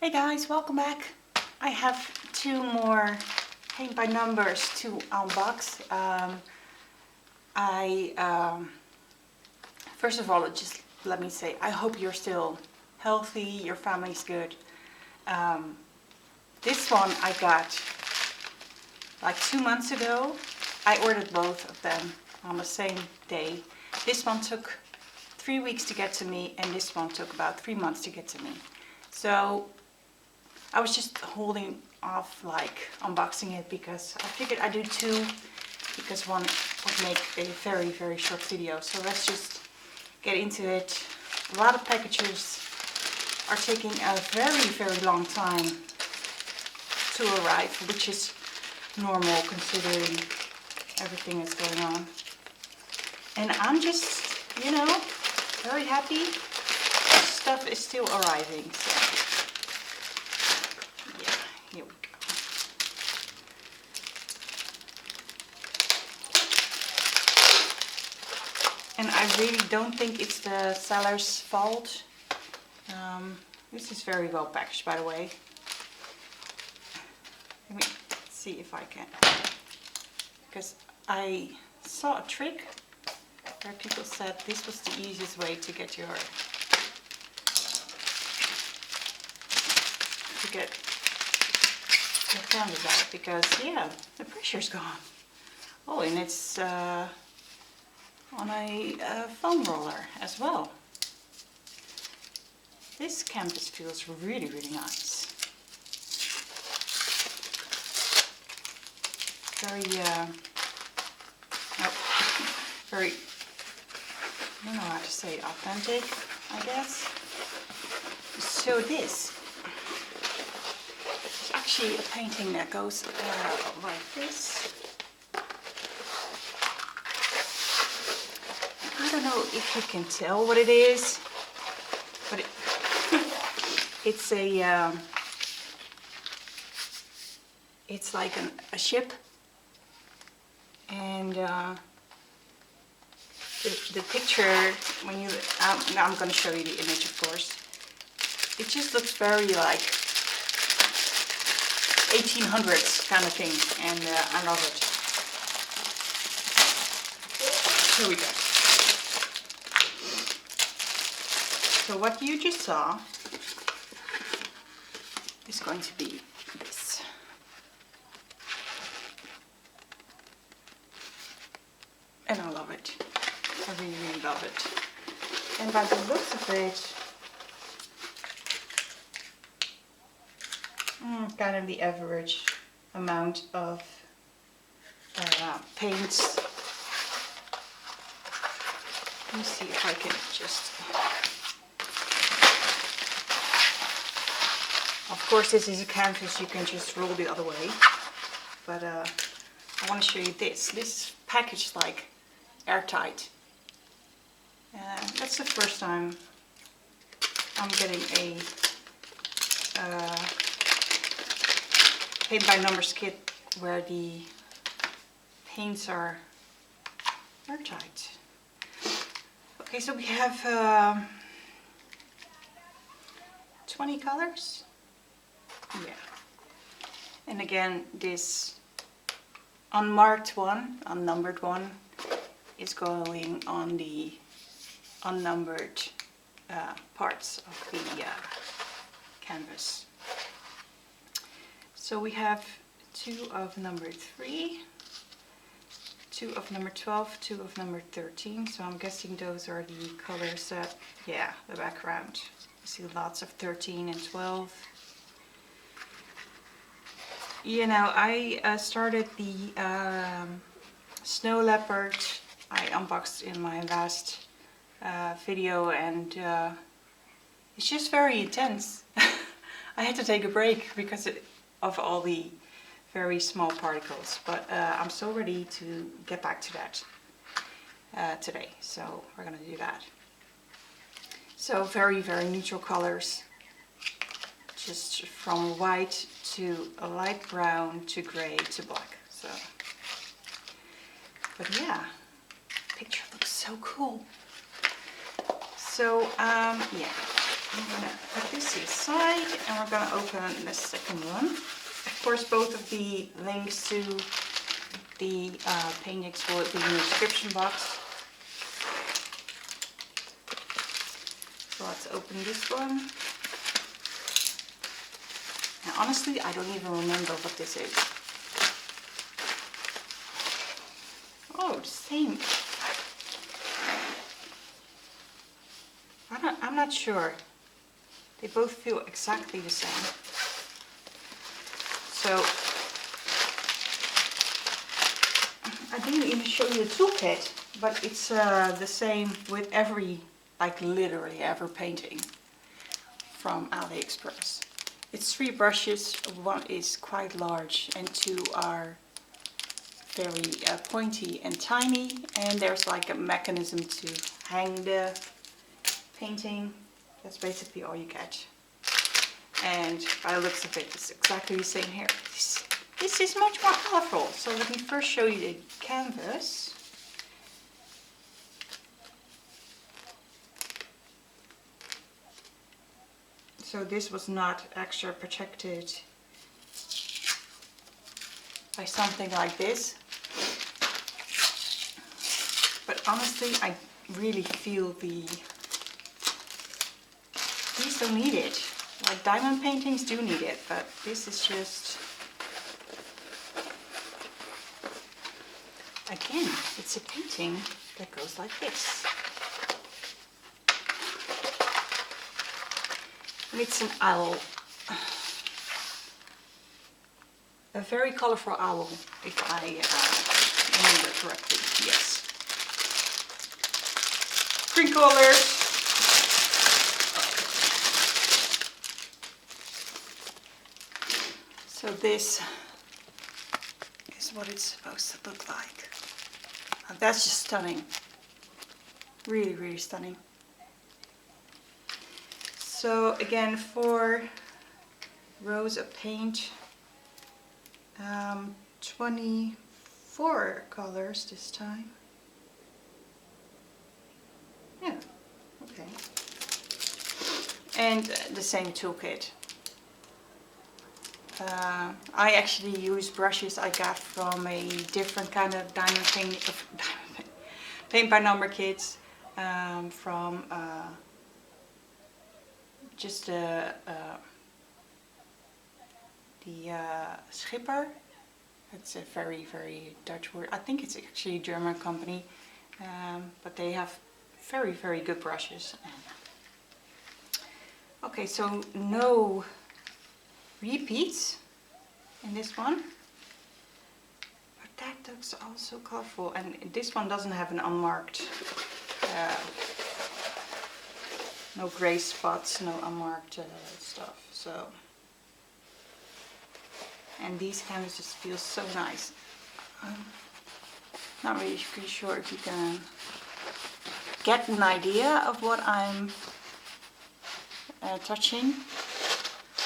Hey guys, welcome back. I have two more paint by numbers to unbox. First of all, just let me say, I hope you're still healthy, your family's good. This one I got like 2 months ago. I ordered both of them on the same day. This one took 3 weeks to get to me, and this one took about 3 months to get to me. So I was just holding off like unboxing it because I figured I'd do two, because one would make a very short video. So let's just get into it. A lot of packages are taking a very long time to arrive, which is normal considering everything that's going on. And I'm just, you know, very happy stuff is still arriving. So here we go. And I really don't think it's the seller's fault. This is very well packaged, by the way. Let me see if I can. Because I saw a trick where people said this was the easiest way to get your canvas out, because yeah, the pressure's gone. Oh, and it's on a foam roller as well. This canvas feels really nice. Very very, I don't know how to say, authentic, I guess. So this is actually a painting that goes like this. I don't know if you can tell what it is, but it's a it's like a ship, and the picture, when you now I'm going to show you the image, of course. It just looks very like 1800s kind of thing, and I love it. Here we go. So what you just saw is going to be this. And I love it. I really love it. And by the looks of it, kind of the average amount of paints. Let me see if I can just... Of course, this is a canvas, you can just roll the other way. But I want to show you this. This is packaged like airtight. That's the first time I'm getting a paint by numbers kit where the paints are airtight. Okay, so we have 20 colors. Yeah. And again, this unmarked one, unnumbered one, is going on the unnumbered parts of the canvas. So we have 2 of number 3, 2 of number 12, 2 of number 13. So I'm guessing those are the colors that, yeah, the background. You see lots of 13 and 12. You know, I started the snow leopard I unboxed in my last video, and it's just very intense. I had to take a break because of all the very small particles, but I'm so ready to get back to that today, so we're gonna do that. So very neutral colors, just from white to a light brown to gray to black. So, but yeah, picture looks so cool. So yeah, I'm gonna put this aside. side, and we're going to open the second one. Of course, both of the links to the paintings will be in the description box. So let's open this one. Now, honestly, I don't even remember what this is. Oh, the same. I'm not sure. They both feel exactly the same. So, I didn't even show you the toolkit, but it's the same with every, like literally every painting from AliExpress. It's 3 brushes, one is quite large and 2 are very pointy and tiny, and there's like a mechanism to hang the painting. That's basically all you get. And by the looks of it, it's exactly the same here. This is much more colorful. So let me first show you the canvas. So this was not extra protected by something like this. But honestly, I really feel these don't need it. Like diamond paintings do need it, but this is just, again, it's a painting that goes like this. And it's an owl. A very colorful owl, if I remember correctly. Yes. Sprinkle alert. So this is what it's supposed to look like. And that's just stunning. Really, really stunning. So again, 4 rows of paint, 24 colors this time. Yeah, okay. And the same toolkit. I actually use brushes I got from a different kind of diamond paint by number kits from just the Schipper. It's a very, very Dutch word. I think it's actually a German company, but they have very, very good brushes. Okay, so no repeats in this one, but that looks also colorful, and this one doesn't have an unmarked, no gray spots, no unmarked stuff. So, and these canvases feel so nice. Not really sure if you can get an idea of what I'm touching.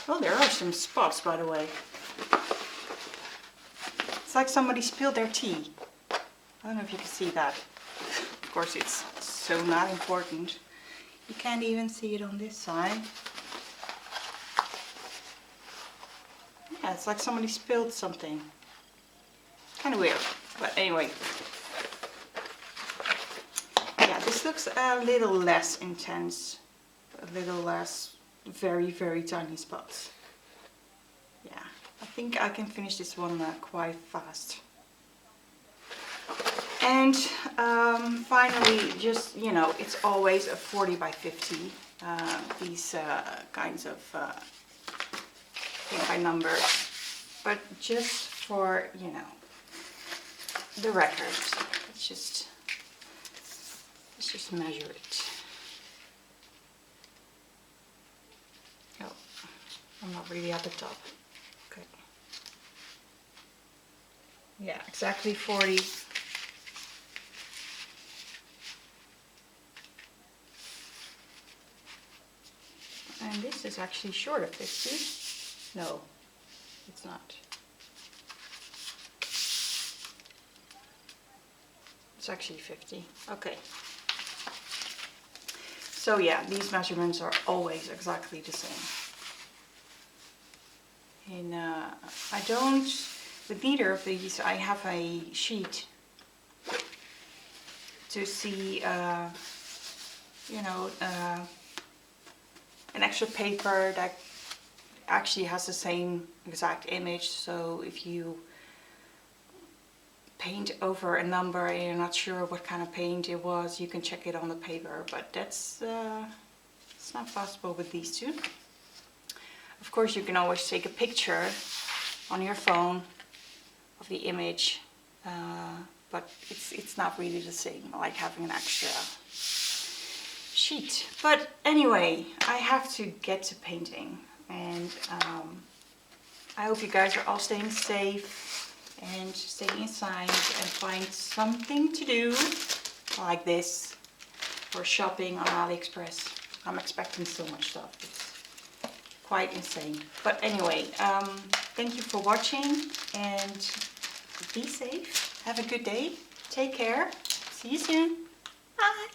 Oh, there are some spots, by the way. It's like somebody spilled their tea. I don't know if you can see that. Of course, it's so not important. You can't even see it on this side. Yeah, it's like somebody spilled something. Kind of weird, but anyway. Yeah, this looks a little less intense. A little less very, very tiny spots. Yeah, I think I can finish this one quite fast. And finally, just, you know, it's always a 40 by 50, these kinds of paint by number, but just for, you know, the record, let's just measure it. Oh, I'm not really at the top. Okay. Yeah, exactly 40. And this is actually short of 50. No, it's not. It's actually 50. Okay. So yeah, these measurements are always exactly the same. And I don't, with neither of these, I have a sheet to see, you know, an extra paper that actually has the same exact image. So if you paint over a number and you're not sure what kind of paint it was, you can check it on the paper, but that's it's not possible with these two. Of course, you can always take a picture on your phone of the image, but it's not really the same, like having an extra sheet. But anyway, I have to get to painting, and I hope you guys are all staying safe and staying inside and find something to do like this, or shopping on AliExpress. I'm expecting so much stuff. It's quite insane. But anyway, thank you for watching, and be safe. Have a good day. Take care. See you soon. Bye.